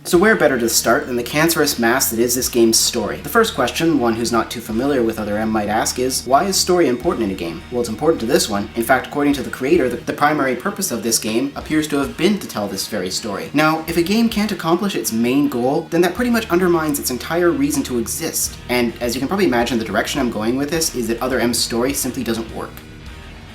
So where better to start than the cancerous mass that is this game's story? The first question, one who's not too familiar with Other M might ask, is why is story important in a game? Well, it's important to this one. In fact, according to the creator, the primary purpose of this game appears to have been to tell this very story. Now, if a game can't accomplish its main goal, then that pretty much undermines its entire reason to exist. And as you can probably imagine, the direction I'm going with this is that Other M's story simply doesn't work.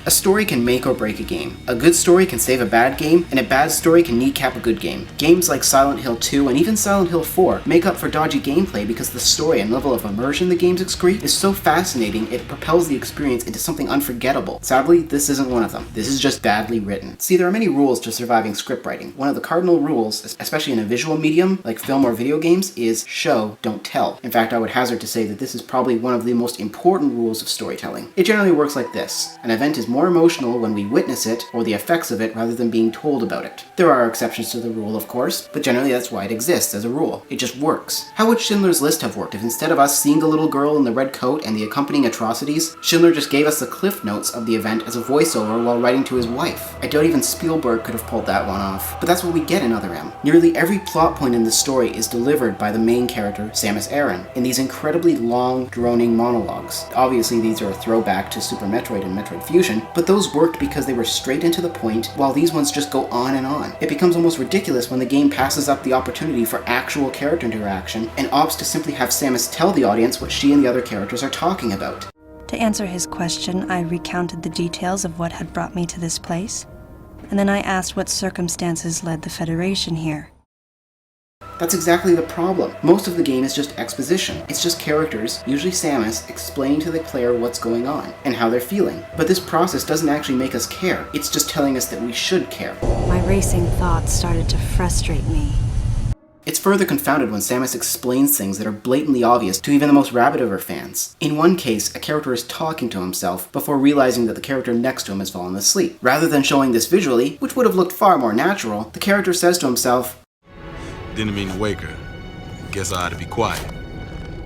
A story can make or break a game. A good story can save a bad game, and a bad story can kneecap a good game. Games like Silent Hill 2 and even Silent Hill 4 make up for dodgy gameplay because the story and level of immersion the games excrete is so fascinating it propels the experience into something unforgettable. Sadly, this isn't one of them. This is just badly written. See, there are many rules to surviving script writing. One of the cardinal rules, especially in a visual medium like film or video games, is show, don't tell. In fact, I would hazard to say that this is probably one of the most important rules of storytelling. It generally works like this. An event is more emotional when we witness it or the effects of it rather than being told about it. There are exceptions to the rule, of course, but generally that's why it exists as a rule. It just works. How would Schindler's List have worked if instead of us seeing the little girl in the red coat and the accompanying atrocities, Schindler just gave us the cliff notes of the event as a voiceover while writing to his wife? I doubt even Spielberg could have pulled that one off. But that's what we get in Other M. Nearly every plot point in the story is delivered by the main character, Samus Aran, in these incredibly long, droning monologues. Obviously these are a throwback to Super Metroid and Metroid Fusion, but those worked because they were straight and to the point, while these ones just go on and on. It becomes almost ridiculous when the game passes up the opportunity for actual character interaction and opts to simply have Samus tell the audience what she and the other characters are talking about. To answer his question, I recounted the details of what had brought me to this place, and then I asked what circumstances led the Federation here. That's exactly the problem. Most of the game is just exposition. It's just characters, usually Samus, explaining to the player what's going on and how they're feeling. But this process doesn't actually make us care. It's just telling us that we should care. My racing thoughts started to frustrate me. It's further confounded when Samus explains things that are blatantly obvious to even the most rabid of her fans. In one case, a character is talking to himself before realizing that the character next to him has fallen asleep. Rather than showing this visually, which would have looked far more natural, the character says to himself, "Didn't mean to wake her. Guess I ought to be quiet."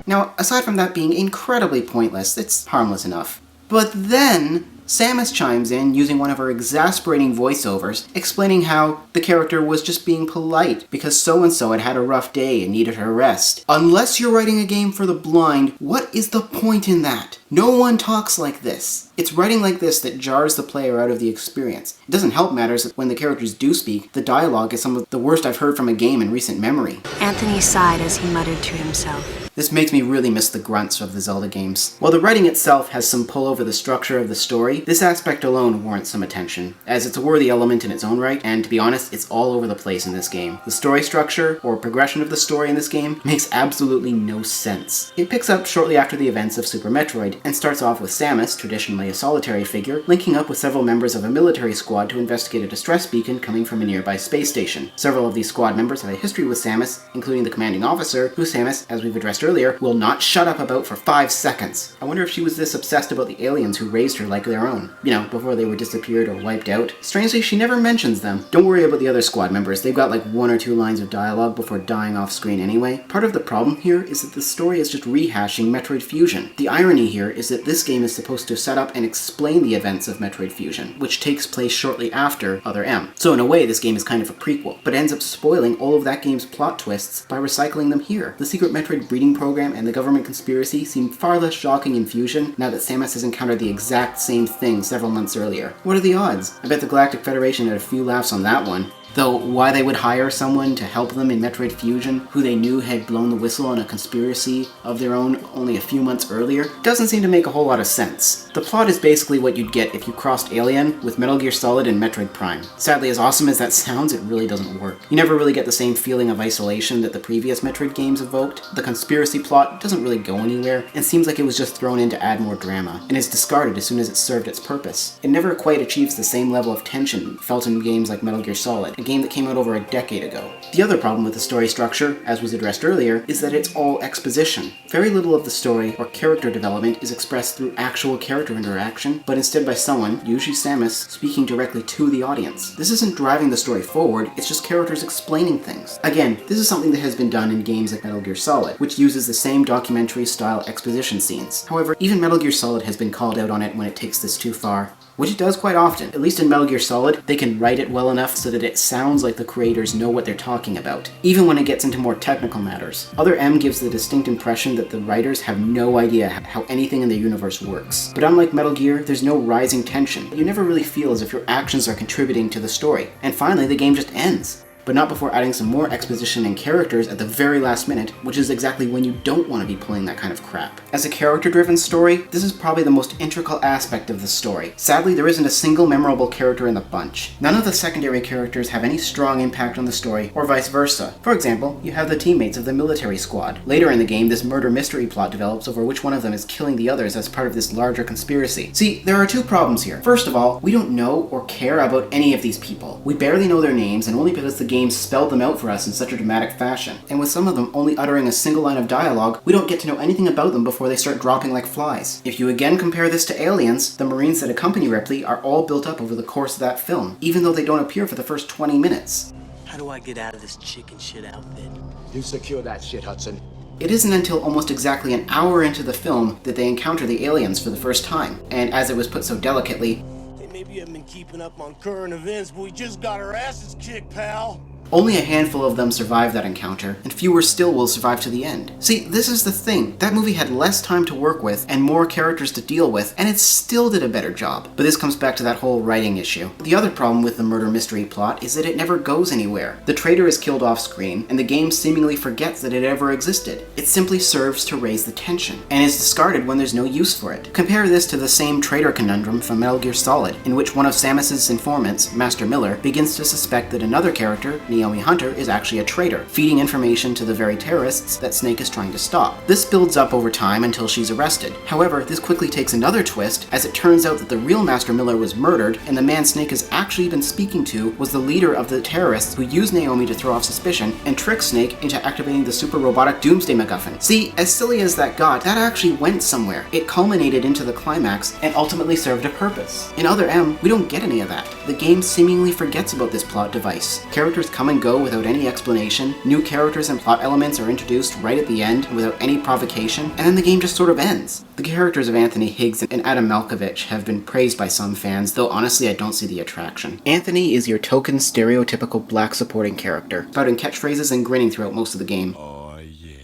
Now, aside from that being incredibly pointless, it's harmless enough. But then, Samus chimes in using one of her exasperating voiceovers, explaining how the character was just being polite because so-and-so had had a rough day and needed her rest. Unless you're writing a game for the blind, what is the point in that? No one talks like this. It's writing like this that jars the player out of the experience. It doesn't help matters that when the characters do speak, the dialogue is some of the worst I've heard from a game in recent memory. Anthony sighed as he muttered to himself. This makes me really miss the grunts of the Zelda games. While the writing itself has some pull over the structure of the story, this aspect alone warrants some attention, as it's a worthy element in its own right, and to be honest, it's all over the place in this game. The story structure, or progression of the story in this game, makes absolutely no sense. It picks up shortly after the events of Super Metroid, and starts off with Samus, traditionally a solitary figure, linking up with several members of a military squad to investigate a distress beacon coming from a nearby space station. Several of these squad members have a history with Samus, including the commanding officer, who Samus, as we've addressed earlier, will not shut up about for 5 seconds. I wonder if she was this obsessed about the aliens who raised her like their own. You know, before they were disappeared or wiped out. Strangely, she never mentions them. Don't worry about the other squad members. They've got like 1 or 2 lines of dialogue before dying off screen anyway. Part of the problem here is that the story is just rehashing Metroid Fusion. The irony here is that this game is supposed to set up and explain the events of Metroid Fusion, which takes place shortly after Other M. So in a way, this game is kind of a prequel, but ends up spoiling all of that game's plot twists by recycling them here. The secret Metroid breeding program and the government conspiracy seem far less shocking in Fusion now that Samus has encountered the exact same thing several months earlier. What are the odds? I bet the Galactic Federation had a few laughs on that one. Though why they would hire someone to help them in Metroid Fusion, who they knew had blown the whistle on a conspiracy of their own only a few months earlier, doesn't seem to make a whole lot of sense. The plot is basically what you'd get if you crossed Alien with Metal Gear Solid and Metroid Prime. Sadly, as awesome as that sounds, it really doesn't work. You never really get the same feeling of isolation that the previous Metroid games evoked. The conspiracy plot doesn't really go anywhere, and seems like it was just thrown in to add more drama, and is discarded as soon as it served its purpose. It never quite achieves the same level of tension felt in games like Metal Gear Solid, a game that came out over a decade ago. The other problem with the story structure, as was addressed earlier, is that it's all exposition. Very little of the story or character development is expressed through actual character interaction, but instead by someone, usually Samus, speaking directly to the audience. This isn't driving the story forward, it's just characters explaining things. Again, this is something that has been done in games like Metal Gear Solid, which uses the same documentary-style exposition scenes. However, even Metal Gear Solid has been called out on it when it takes this too far. which it does quite often. At least in Metal Gear Solid, they can write it well enough so that it sounds like the creators know what they're talking about, even when it gets into more technical matters. Other M gives the distinct impression that the writers have no idea how anything in the universe works. But unlike Metal Gear, there's no rising tension. You never really feel as if your actions are contributing to the story. And finally, the game just ends. But not before adding some more exposition and characters at the very last minute, which is exactly when you don't want to be pulling that kind of crap. As a character-driven story, this is probably the most integral aspect of the story. Sadly, there isn't a single memorable character in the bunch. None of the secondary characters have any strong impact on the story, or vice versa. For example, you have the teammates of the military squad. Later in the game, this murder mystery plot develops over which one of them is killing the others as part of this larger conspiracy. See, there are two problems here. First of all, we don't know or care about any of these people. We barely know their names, and only because the game spelled them out for us in such a dramatic fashion. And with some of them only uttering a single line of dialogue, we don't get to know anything about them before they start dropping like flies. If you again compare this to Aliens, the Marines that accompany Ripley are all built up over the course of that film, even though they don't appear for the first 20 minutes. How do I get out of this chicken shit outfit? You secure that shit, Hudson. It isn't until almost exactly an hour into the film that they encounter the aliens for the first time, and as it was put so delicately, Hey, maybe you haven't been keeping up on current events, but we just got our asses kicked, pal. only a handful of them survive that encounter, and fewer still will survive to the end. See, this is the thing. That movie had less time to work with and more characters to deal with, and it still did a better job. But this comes back to that whole writing issue. The other problem with the murder mystery plot is that it never goes anywhere. The traitor is killed off screen, and the game seemingly forgets that it ever existed. It simply serves to raise the tension, and is discarded when there's no use for it. Compare this to the same traitor conundrum from Metal Gear Solid, in which one of Samus's informants, Master Miller, begins to suspect that another character, Naomi Hunter, is actually a traitor, feeding information to the very terrorists that Snake is trying to stop. This builds up over time until she's arrested. However, this quickly takes another twist, as it turns out that the real Master Miller was murdered, and the man Snake has actually been speaking to was the leader of the terrorists who used Naomi to throw off suspicion and trick Snake into activating the super robotic Doomsday MacGuffin. See, as silly as that got, that actually went somewhere. It culminated into the climax and ultimately served a purpose. In Other M, we don't get any of that. The game seemingly forgets about this plot device. Characters come and go without any explanation, new characters and plot elements are introduced right at the end without any provocation, and then the game just sort of ends. The characters of Anthony Higgs and Adam Malkovich have been praised by some fans, though honestly I don't see the attraction. Anthony is your token stereotypical black supporting character, spouting catchphrases and grinning throughout most of the game. Oh, yeah.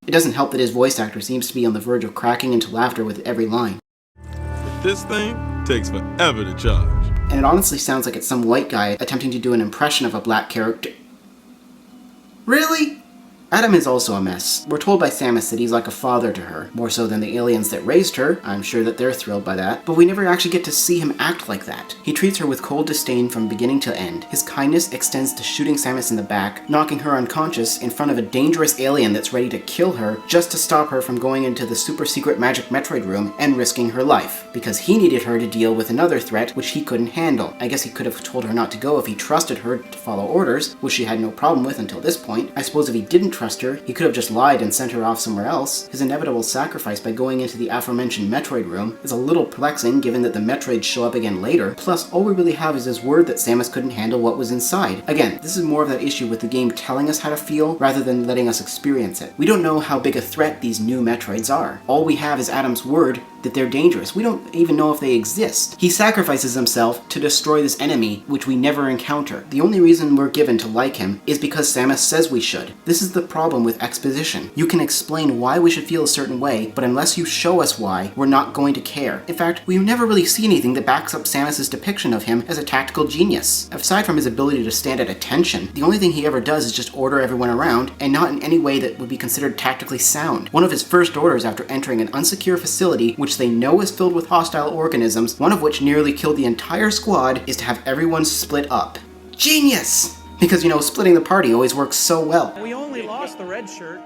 It doesn't help that his voice actor seems to be on the verge of cracking into laughter with every line. This thing takes forever to charge. And it honestly sounds like it's some white guy attempting to do an impression of a black character. Really? Adam is also a mess. We're told by Samus that he's like a father to her, more so than the aliens that raised her. I'm sure that they're thrilled by that, but we never actually get to see him act like that. He treats her with cold disdain from beginning to end. His kindness extends to shooting Samus in the back, knocking her unconscious in front of a dangerous alien that's ready to kill her just to stop her from going into the super secret magic Metroid room and risking her life, because he needed her to deal with another threat which he couldn't handle. I guess he could have told her not to go if he trusted her to follow orders, which she had no problem with until this point. I suppose if he didn't trust her, he could have just lied and sent her off somewhere else. His inevitable sacrifice by going into the aforementioned Metroid room is a little perplexing given that the Metroids show up again later, plus all we really have is his word that Samus couldn't handle what was inside. Again, this is more of that issue with the game telling us how to feel rather than letting us experience it. We don't know how big a threat these new Metroids are. All we have is Adam's word that they're dangerous. We don't even know if they exist. He sacrifices himself to destroy this enemy, which we never encounter. The only reason we're given to like him is because Samus says we should. This is the problem with exposition. You can explain why we should feel a certain way, but unless you show us why, we're not going to care. In fact, we never really see anything that backs up Samus's depiction of him as a tactical genius. Aside from his ability to stand at attention, the only thing he ever does is just order everyone around, and not in any way that would be considered tactically sound. One of his first orders after entering an unsecure facility, which they know is filled with hostile organisms, one of which nearly killed the entire squad, is to have everyone split up. Genius! Because, you know, splitting the party always works so well. We only lost the red shirt.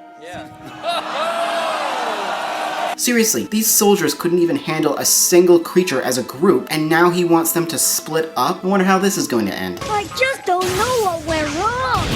Seriously, these soldiers couldn't even handle a single creature as a group, and now he wants them to split up? I wonder how this is going to end. I just don't know what went wrong.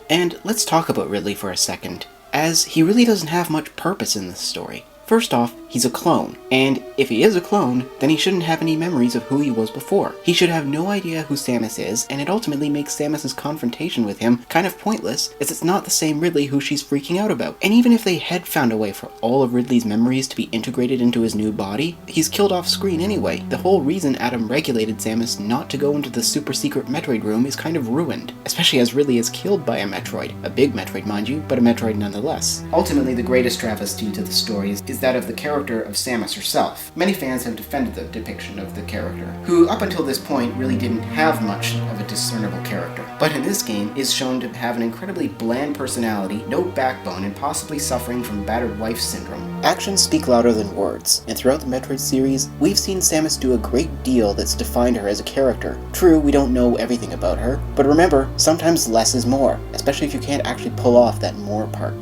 And let's talk about Ridley for a second, as he really doesn't have much purpose in this story. First off, He's a clone, and if he is a clone, then he shouldn't have any memories of who he was before. He should have no idea who Samus is, and it ultimately makes Samus's confrontation with him kind of pointless, as it's not the same Ridley who she's freaking out about. And even if they had found a way for all of Ridley's memories to be integrated into his new body, he's killed off screen anyway. The whole reason Adam regulated Samus not to go into the super secret Metroid room is kind of ruined, especially as Ridley is killed by a Metroid. A big Metroid, mind you, but a Metroid nonetheless. Ultimately, the greatest travesty to the stories is that of the character of Samus herself. Many fans have defended the depiction of the character, who up until this point really didn't have much of a discernible character, but in this game is shown to have an incredibly bland personality, no backbone, and possibly suffering from battered wife syndrome. Actions speak louder than words, and throughout the Metroid series, we've seen Samus do a great deal that's defined her as a character. True, we don't know everything about her, but remember, sometimes less is more, especially if you can't actually pull off that more part.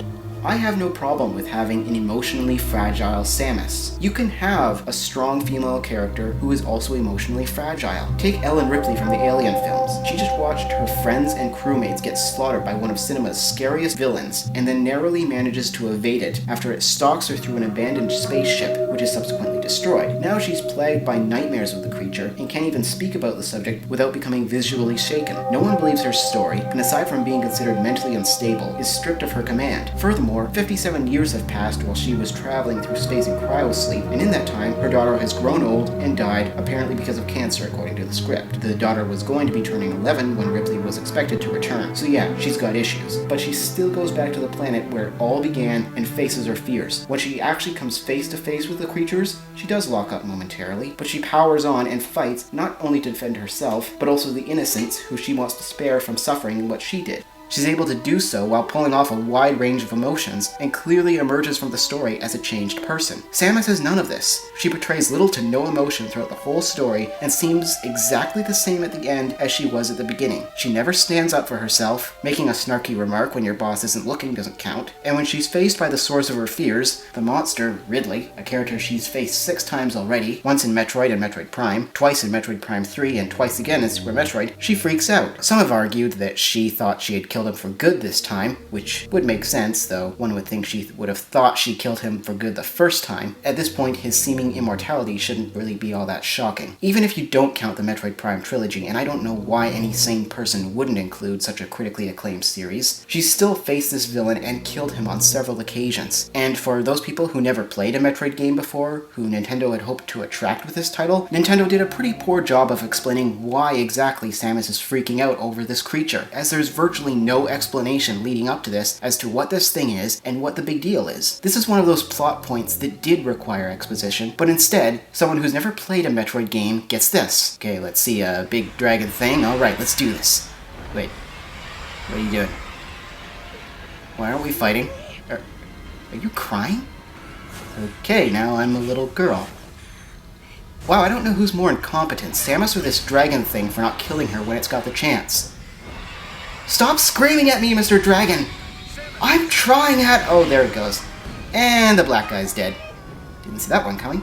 I have no problem with having an emotionally fragile Samus. You can have a strong female character who is also emotionally fragile. Take Ellen Ripley from the Alien films. She just watched her friends and crewmates get slaughtered by one of cinema's scariest villains, and then narrowly manages to evade it after it stalks her through an abandoned spaceship, which is subsequently destroyed. Now she's plagued by nightmares of the creature, and can't even speak about the subject without becoming visually shaken. No one believes her story, and aside from being considered mentally unstable, is stripped of her command. Furthermore, 57 years have passed while she was traveling through space in cryosleep, and in that time, her daughter has grown old and died, apparently because of cancer, according to the script. The daughter was going to be turning 11 when Ripley was expected to return, so yeah, she's got issues. But she still goes back to the planet where it all began and faces her fears. When she actually comes face to face with the creatures, she does lock up momentarily, but she powers on and fights not only to defend herself, but also the innocents who she wants to spare from suffering in what she did. She's able to do so while pulling off a wide range of emotions, and clearly emerges from the story as a changed person. Samus has none of this. She portrays little to no emotion throughout the whole story, and seems exactly the same at the end as she was at the beginning. She never stands up for herself, making a snarky remark when your boss isn't looking doesn't count, and when she's faced by the source of her fears, the monster, Ridley, a character she's faced 6 times already, once in Metroid and Metroid Prime, twice in Metroid Prime 3, and twice again in Super Metroid, she freaks out. Some have argued that she thought she had killed him for good this time, which would make sense, though one would think she would have thought she killed him for good the first time. At this point, his seeming immortality shouldn't really be all that shocking. Even if you don't count the Metroid Prime trilogy, and I don't know why any sane person wouldn't include such a critically acclaimed series, she's still faced this villain and killed him on several occasions. And for those people who never played a Metroid game before, who Nintendo had hoped to attract with this title, Nintendo did a pretty poor job of explaining why exactly Samus is freaking out over this creature, as there's virtually no explanation leading up to this as to what this thing is and what the big deal is. This is one of those plot points that did require exposition, but instead, someone who's never played a Metroid game gets this. Okay, let's see a big dragon thing. Alright, let's do this. Wait, what are you doing? Why aren't we fighting? Are you crying? Okay, now I'm a little girl. Wow, I don't know who's more incompetent, Samus or this dragon thing for not killing her when it's got the chance. Stop screaming at me, Mr. Dragon! I'm trying at— oh, there it goes. And the black guy's dead. Didn't see that one coming.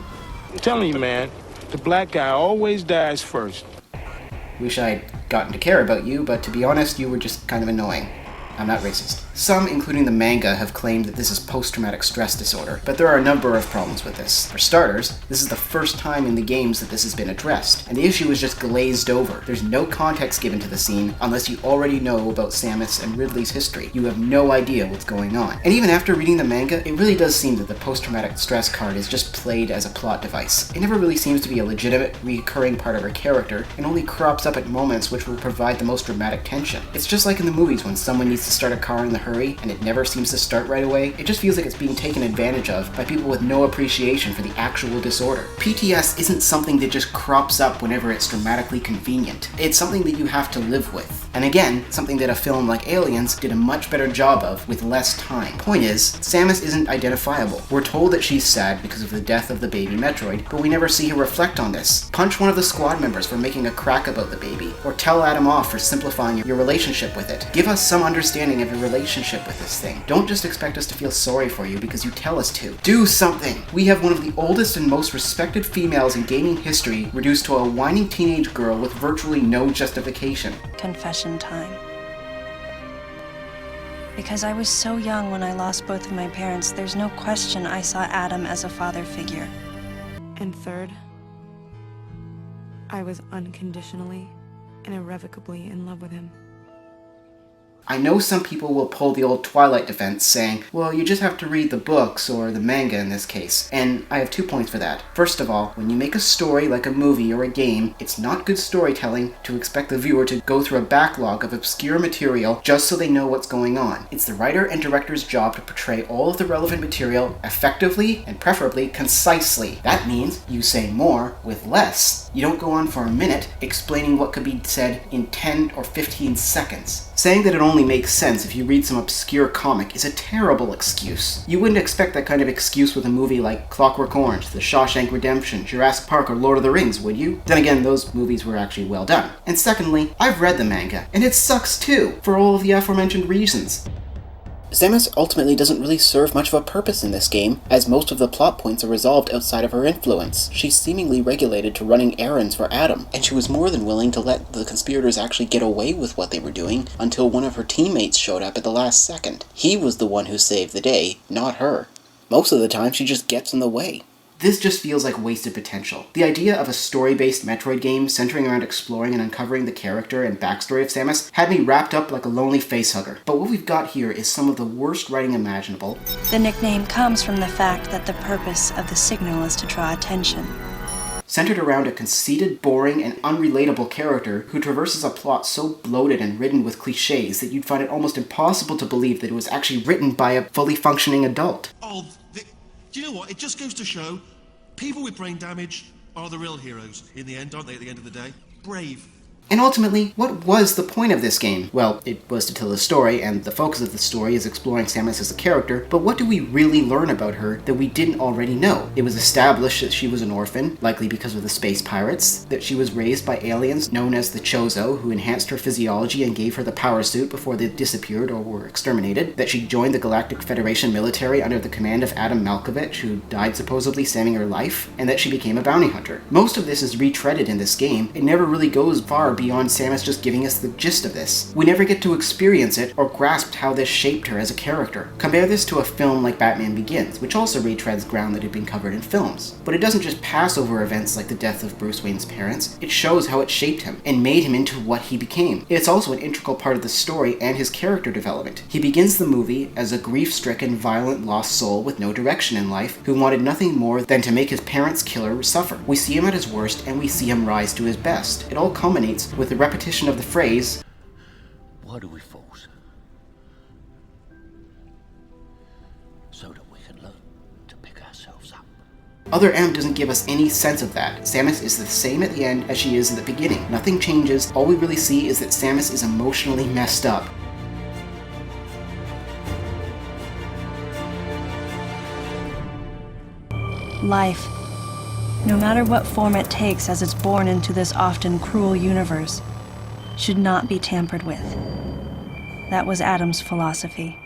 I'm telling you, man, the black guy always dies first. Wish I'd gotten to care about you, but to be honest, you were just kind of annoying. I'm not racist. Some, including the manga, have claimed that this is post-traumatic stress disorder, but there are a number of problems with this. For starters, this is the first time in the games that this has been addressed, and the issue is just glazed over. There's no context given to the scene unless you already know about Samus and Ridley's history. You have no idea what's going on. And even after reading the manga, it really does seem that the post-traumatic stress card is just played as a plot device. It never really seems to be a legitimate, recurring part of her character, and only crops up at moments which will provide the most dramatic tension. It's just like in the movies when someone needs to start a car in a hurry, and it never seems to start right away. It just feels like it's being taken advantage of by people with no appreciation for the actual disorder. PTS isn't something that just crops up whenever it's dramatically convenient. It's something that you have to live with. And again, something that a film like Aliens did a much better job of with less time. Point is, Samus isn't identifiable. We're told that she's sad because of the death of the baby Metroid, but we never see her reflect on this. Punch one of the squad members for making a crack about the baby, or tell Adam off for simplifying your relationship with it. Give us some understanding of your relationship with this thing. Don't just expect us to feel sorry for you because you tell us to. Do something! We have one of the oldest and most respected females in gaming history reduced to a whining teenage girl with virtually no justification. Confession time. Because I was so young when I lost both of my parents, there's no question I saw Adam as a father figure. And third, I was unconditionally and irrevocably in love with him. I know some people will pull the old Twilight defense saying, well, you just have to read the books, or the manga in this case, and I have 2 points for that. First of all, when you make a story like a movie or a game, it's not good storytelling to expect the viewer to go through a backlog of obscure material just so they know what's going on. It's the writer and director's job to portray all of the relevant material effectively and preferably concisely. That means you say more with less. You don't go on for a minute explaining what could be said in 10 or 15 seconds. Saying that it only makes sense if you read some obscure comic is a terrible excuse. You wouldn't expect that kind of excuse with a movie like Clockwork Orange, The Shawshank Redemption, Jurassic Park, or Lord of the Rings, would you? Then again, those movies were actually well done. And secondly, I've read the manga, and it sucks too, for all of the aforementioned reasons. Samus ultimately doesn't really serve much of a purpose in this game, as most of the plot points are resolved outside of her influence. She's seemingly regulated to running errands for Adam, and she was more than willing to let the conspirators actually get away with what they were doing until one of her teammates showed up at the last second. He was the one who saved the day, not her. Most of the time, she just gets in the way. This just feels like wasted potential. The idea of a story-based Metroid game centering around exploring and uncovering the character and backstory of Samus had me wrapped up like a lonely facehugger. But what we've got here is some of the worst writing imaginable. The nickname comes from the fact that the purpose of the signal is to draw attention. Centered around a conceited, boring, and unrelatable character who traverses a plot so bloated and ridden with cliches that you'd find it almost impossible to believe that it was actually written by a fully functioning adult. Do you know what? It just goes to show, people with brain damage are the real heroes in the end, aren't they, at the end of the day? Brave. And ultimately, what was the point of this game? Well, it was to tell a story, and the focus of the story is exploring Samus as a character, but what do we really learn about her that we didn't already know? It was established that she was an orphan, likely because of the space pirates, that she was raised by aliens known as the Chozo, who enhanced her physiology and gave her the power suit before they disappeared or were exterminated, that she joined the Galactic Federation military under the command of Adam Malkovich, who died supposedly saving her life, and that she became a bounty hunter. Most of this is retreaded in this game. It never really goes far beyond Samus just giving us the gist of this. We never get to experience it or grasp how this shaped her as a character. Compare this to a film like Batman Begins, which also retreads ground that had been covered in films. But it doesn't just pass over events like the death of Bruce Wayne's parents, it shows how it shaped him and made him into what he became. It's also an integral part of the story and his character development. He begins the movie as a grief-stricken, violent, lost soul with no direction in life, who wanted nothing more than to make his parents' killer suffer. We see him at his worst, and we see him rise to his best. It all culminates with the repetition of the phrase, "Why do we force? So that we can learn to pick ourselves up." Other M doesn't give us any sense of that. Samus is the same at the end as she is in the beginning. Nothing changes. All we really see is that Samus is emotionally messed up. Life, no matter what form it takes as it's born into this often cruel universe, should not be tampered with. That was Adam's philosophy.